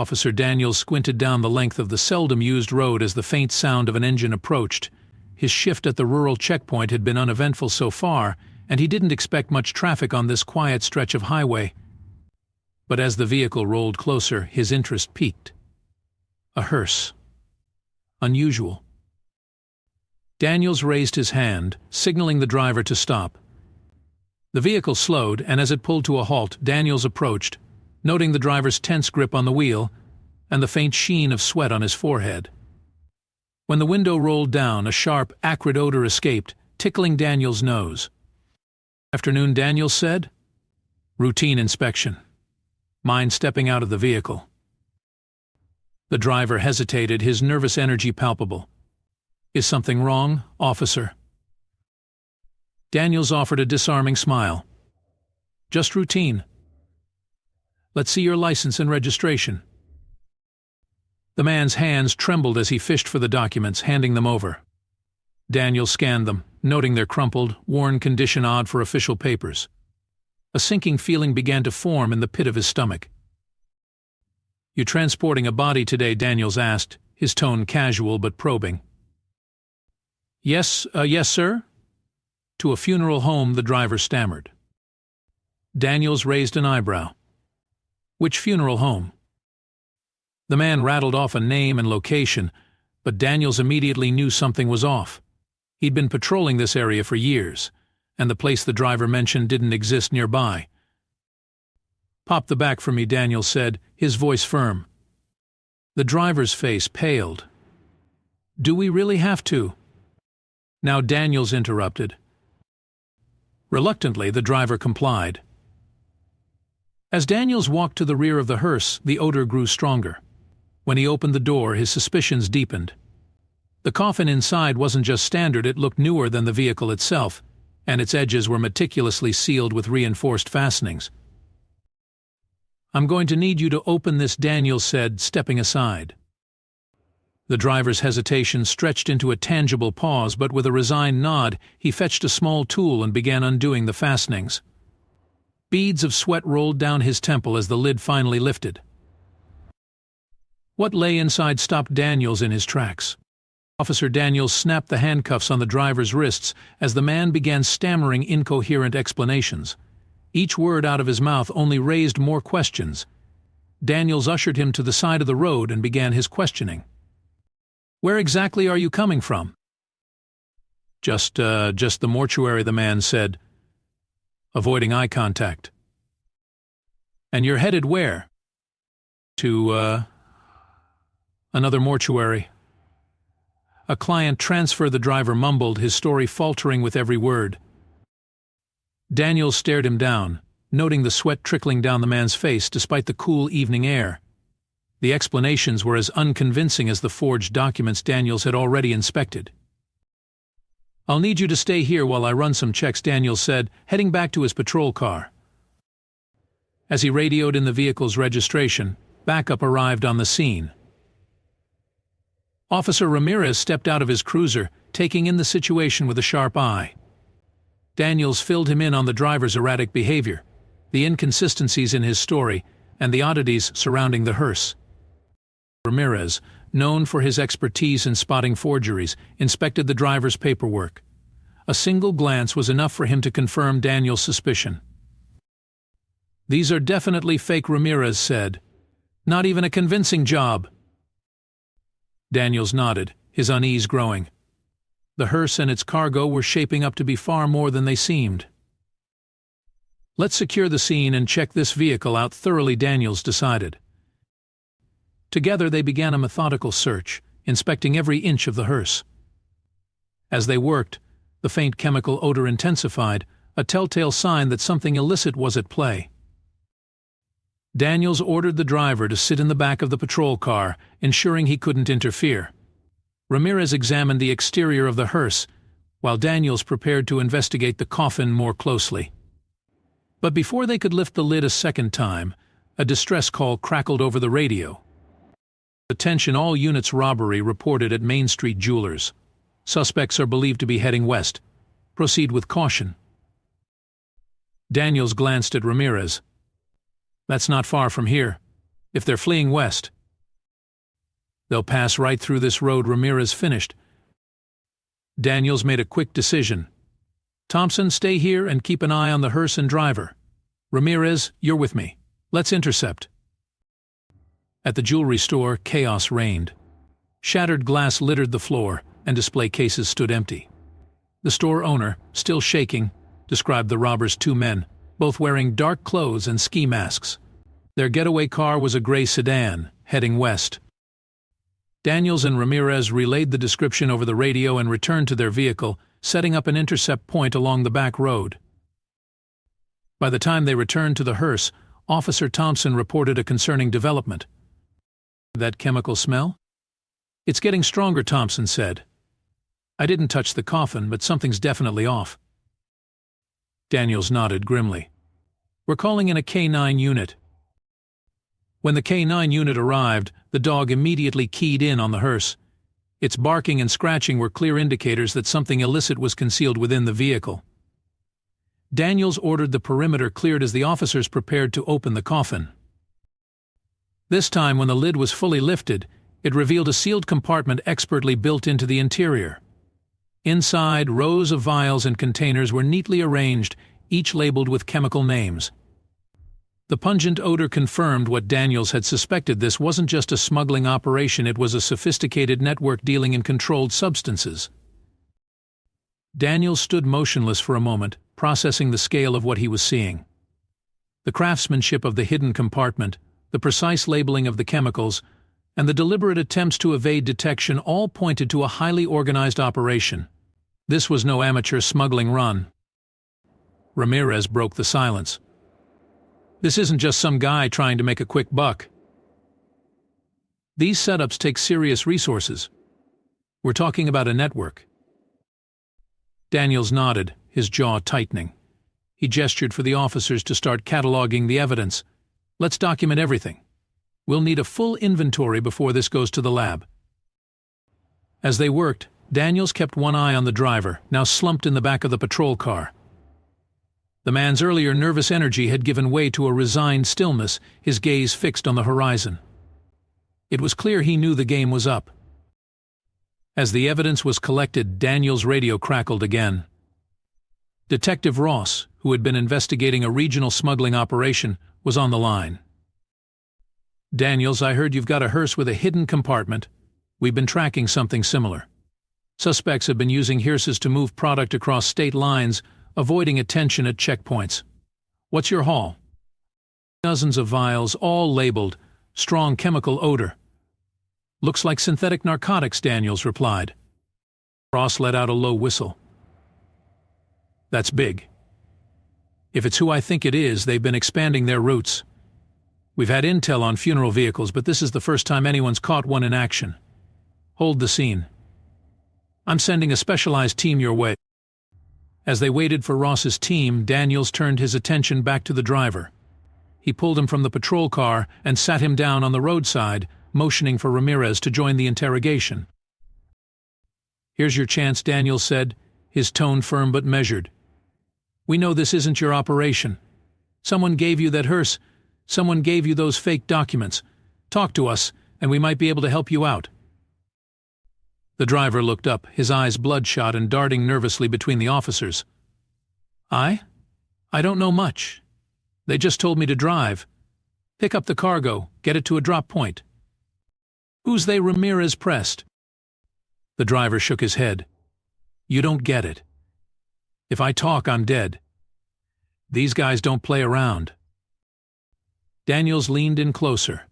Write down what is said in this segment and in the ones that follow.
Officer Daniels squinted down the length of the seldom-used road as the faint sound of an engine approached. His shift at the rural checkpoint had been uneventful so far, and he didn't expect much traffic on this quiet stretch of highway. But as the vehicle rolled closer, his interest peaked. A hearse. Unusual. Daniels raised his hand, signaling the driver to stop. The vehicle slowed, and as it pulled to a halt, Daniels approached, noting the driver's tense grip on the wheel and the faint sheen of sweat on his forehead. When the window rolled down, a sharp, acrid odor escaped, tickling Daniels' nose. "Afternoon," Daniels said. "Routine inspection. Mind stepping out of the vehicle?" The driver hesitated, his nervous energy palpable. "Is something wrong, officer?" Daniels offered a disarming smile. "Just routine. Let's see your license and registration." The man's hands trembled as he fished for the documents, handing them over. Daniels scanned them, noting their crumpled, worn condition odd for official papers. A sinking feeling began to form in the pit of his stomach. "You transporting a body today?" Daniels asked, his tone casual but probing. Yes, sir." "To a funeral home," the driver stammered. Daniels raised an eyebrow. "Which funeral home?" The man rattled off a name and location, but Daniels immediately knew something was off. He'd been patrolling this area for years, and the place the driver mentioned didn't exist nearby. "Pop the back for me," Daniels said, his voice firm. The driver's face paled. "Do we really have to?" Now Daniels interrupted. Reluctantly, the driver complied. As Daniels walked to the rear of the hearse, the odor grew stronger. When he opened the door, his suspicions deepened. The coffin inside wasn't just standard, it looked newer than the vehicle itself, and its edges were meticulously sealed with reinforced fastenings. "I'm going to need you to open this," Daniels said, stepping aside. The driver's hesitation stretched into a tangible pause, but with a resigned nod, he fetched a small tool and began undoing the fastenings. Beads of sweat rolled down his temple as the lid finally lifted. What lay inside stopped Daniels in his tracks. Officer Daniels snapped the handcuffs on the driver's wrists as the man began stammering incoherent explanations. Each word out of his mouth only raised more questions. Daniels ushered him to the side of the road and began his questioning. "Where exactly are you coming from?" Just the mortuary," the man said, avoiding eye contact. "And you're headed where?" To another mortuary." "A client transfer," the driver mumbled, his story faltering with every word. Daniels stared him down, noting the sweat trickling down the man's face despite the cool evening air. The explanations were as unconvincing as the forged documents Daniels had already inspected. "I'll need you to stay here while I run some checks," Daniels said, heading back to his patrol car. As he radioed in the vehicle's registration, backup arrived on the scene. Officer Ramirez stepped out of his cruiser, taking in the situation with a sharp eye. Daniels filled him in on the driver's erratic behavior, the inconsistencies in his story, and the oddities surrounding the hearse. Ramirez, known for his expertise in spotting forgeries, inspected the driver's paperwork. A single glance was enough for him to confirm Daniels' suspicion. "These are definitely fake," Ramirez said. "Not even a convincing job." Daniels nodded, his unease growing. The hearse and its cargo were shaping up to be far more than they seemed. "Let's secure the scene and check this vehicle out thoroughly," Daniels decided. Together they began a methodical search, inspecting every inch of the hearse. As they worked, the faint chemical odor intensified, a telltale sign that something illicit was at play. Daniels ordered the driver to sit in the back of the patrol car, ensuring he couldn't interfere. Ramirez examined the exterior of the hearse, while Daniels prepared to investigate the coffin more closely. But before they could lift the lid a second time, a distress call crackled over the radio. "Attention all units, robbery reported at Main Street Jewelers. Suspects are believed to be heading west. Proceed with caution." Daniels glanced at Ramirez. "That's not far from here. If they're fleeing west, they'll pass right through this road. Ramirez finished. Daniels made a quick decision. Thompson, stay here and keep an eye on the hearse and driver. Ramirez, you're with me. Let's intercept. At the jewelry store, chaos reigned. Shattered glass littered the floor, and display cases stood empty. The store owner, still shaking, described the robbers 2 men, both wearing dark clothes and ski masks. Their getaway car was a gray sedan, heading west. Daniels and Ramirez relayed the description over the radio and returned to their vehicle, setting up an intercept point along the back road. By the time they returned to the hearse, Officer Thompson reported a concerning development. That chemical smell? It's getting stronger, Thompson said. I didn't touch the coffin, but something's definitely off. Daniels nodded grimly. We're calling in a K9 unit. When the K9 unit arrived, the dog immediately keyed in on the hearse. Its barking and scratching were clear indicators that something illicit was concealed within the vehicle. Daniels ordered the perimeter cleared as the officers prepared to open the coffin. This time, when the lid was fully lifted, it revealed a sealed compartment expertly built into the interior. Inside, rows of vials and containers were neatly arranged, each labeled with chemical names. The pungent odor confirmed what Daniels had suspected. This wasn't just a smuggling operation, it was a sophisticated network dealing in controlled substances. Daniels stood motionless for a moment, processing the scale of what he was seeing. The craftsmanship of the hidden compartment, the precise labeling of the chemicals, and the deliberate attempts to evade detection all pointed to a highly organized operation. This was no amateur smuggling run. Ramirez broke the silence. This isn't just some guy trying to make a quick buck. These setups take serious resources. We're talking about a network. Daniels nodded, his jaw tightening. He gestured for the officers to start cataloging the evidence. Let's document everything. We'll need a full inventory before this goes to the lab. As they worked, Daniels kept one eye on the driver, now slumped in the back of the patrol car. The man's earlier nervous energy had given way to a resigned stillness, his gaze fixed on the horizon. It was clear he knew the game was up. As the evidence was collected, Daniels' radio crackled again. Detective Ross, who had been investigating a regional smuggling operation, was on the line. Daniels, I heard you've got a hearse with a hidden compartment. We've been tracking something similar. Suspects have been using hearses to move product across state lines, avoiding attention at checkpoints. What's your haul? Dozens of vials, all labeled, strong chemical odor. Looks like synthetic narcotics, Daniels replied. Ross let out a low whistle. That's big. If it's who I think it is, they've been expanding their routes. We've had intel on funeral vehicles, but this is the first time anyone's caught one in action. Hold the scene. I'm sending a specialized team your way. As they waited for Ross's team, Daniels turned his attention back to the driver. He pulled him from the patrol car and sat him down on the roadside, motioning for Ramirez to join the interrogation. Here's your chance, Daniels said, his tone firm but measured. We know this isn't your operation. Someone gave you that hearse. Someone gave you those fake documents. Talk to us, and we might be able to help you out. The driver looked up, his eyes bloodshot and darting nervously between the officers. I don't know much. They just told me to drive. Pick up the cargo, get it to a drop point. Who's they? Ramirez pressed. The driver shook his head. You don't get it. If I talk, I'm dead. These guys don't play around. Daniels leaned in closer.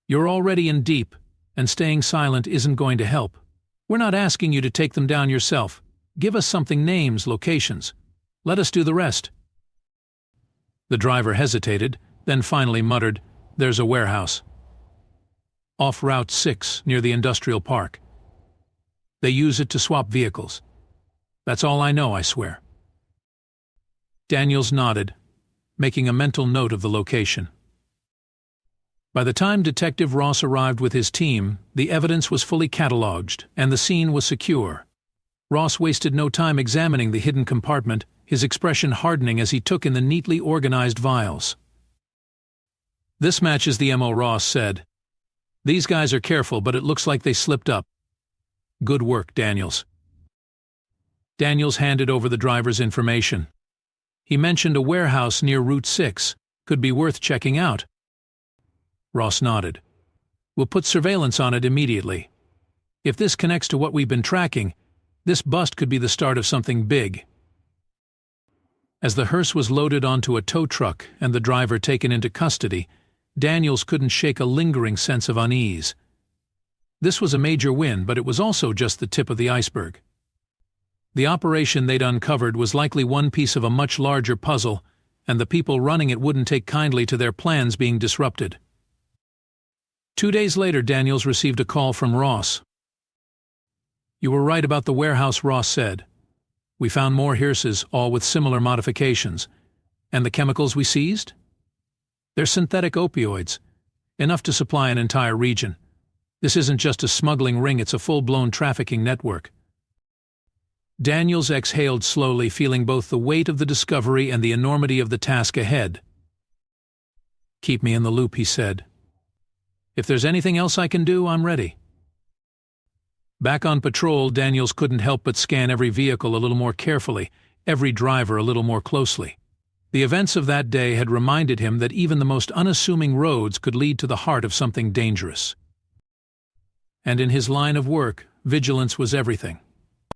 You're already in deep, and staying silent isn't going to help. We're not asking you to take them down yourself. Give us something, names, locations. Let us do the rest. The driver hesitated, then finally muttered, There's a warehouse. Off Route 6, near the industrial park. They use it to swap vehicles. That's all I know, I swear. Daniels nodded, making a mental note of the location. By the time Detective Ross arrived with his team, the evidence was fully cataloged, and the scene was secure. Ross wasted no time examining the hidden compartment, his expression hardening as he took in the neatly organized vials. "This matches the MO," Ross said. "These guys are careful, but it looks like they slipped up." "Good work, Daniels." Daniels handed over the driver's information. He mentioned a warehouse near Route 6. Could be worth checking out. Ross nodded. "We'll put surveillance on it immediately. If this connects to what we've been tracking, this bust could be the start of something big." As the hearse was loaded onto a tow truck and the driver taken into custody, Daniels couldn't shake a lingering sense of unease. This was a major win, but it was also just the tip of the iceberg. The operation they'd uncovered was likely one piece of a much larger puzzle, and the people running it wouldn't take kindly to their plans being disrupted. 2 days later, Daniels received a call from Ross. "You were right about the warehouse," Ross said. "We found more hearses, all with similar modifications. And the chemicals we seized? They're synthetic opioids, enough to supply an entire region. This isn't just a smuggling ring, it's a full-blown trafficking network." Daniels exhaled slowly, feeling both the weight of the discovery and the enormity of the task ahead. "Keep me in the loop," he said. "If there's anything else I can do, I'm ready." Back on patrol, Daniels couldn't help but scan every vehicle a little more carefully, every driver a little more closely. The events of that day had reminded him that even the most unassuming roads could lead to the heart of something dangerous. And in his line of work, vigilance was everything.